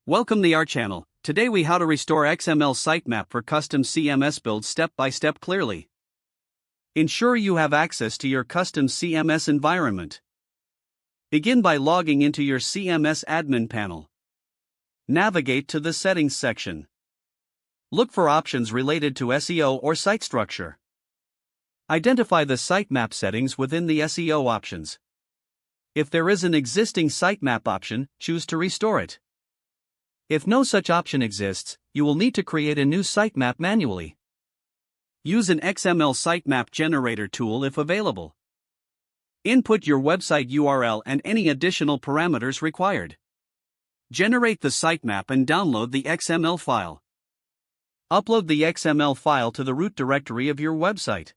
Welcome to our channel. Today we how to restore XML sitemap for custom CMS build step by step clearly. Ensure you have access to your custom CMS environment. Begin by logging into your CMS admin panel. Navigate to the settings section. Look for options related to SEO or site structure. Identify the sitemap settings within the SEO options. If there is an existing sitemap option, choose to restore it. If no such option exists, you will need to create a new sitemap manually. Use an XML sitemap generator tool if available. Input your website URL and any additional parameters required. Generate the sitemap and download the XML file. Upload the XML file to the root directory of your website.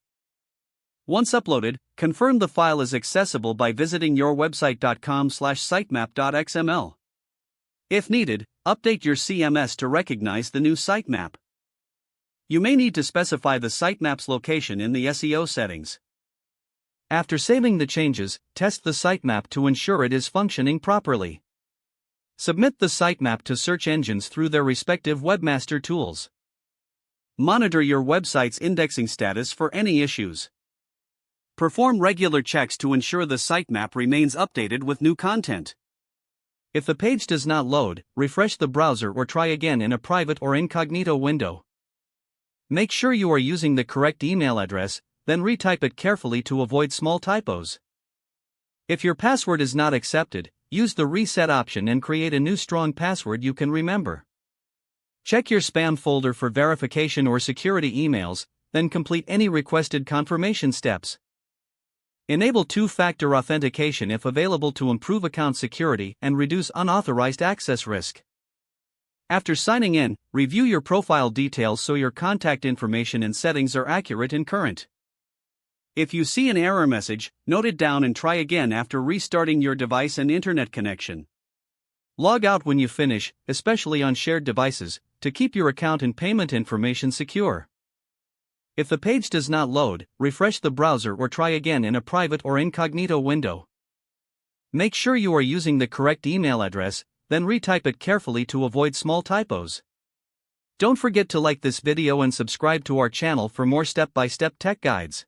Once uploaded, confirm the file is accessible by visiting yourwebsite.com/sitemap.xml. If needed, update your CMS to recognize the new sitemap. You may need to specify the sitemap's location in the SEO settings. After saving the changes, test the sitemap to ensure it is functioning properly. Submit the sitemap to search engines through their respective webmaster tools. Monitor your website's indexing status for any issues. Perform regular checks to ensure the sitemap remains updated with new content. If the page does not load, refresh the browser or try again in a private or incognito window. Make sure you are using the correct email address, then retype it carefully to avoid small typos. If your password is not accepted, use the reset option and create a new strong password you can remember. Check your spam folder for verification or security emails, then complete any requested confirmation steps. Enable two-factor authentication if available to improve account security and reduce unauthorized access risk. After signing in, review your profile details so your contact information and settings are accurate and current. If you see an error message, note it down and try again after restarting your device and internet connection. Log out when you finish, especially on shared devices, to keep your account and payment information secure. If the page does not load, refresh the browser or try again in a private or incognito window. Make sure you are using the correct email address, then retype it carefully to avoid small typos. Don't forget to like this video and subscribe to our channel for more step-by-step tech guides.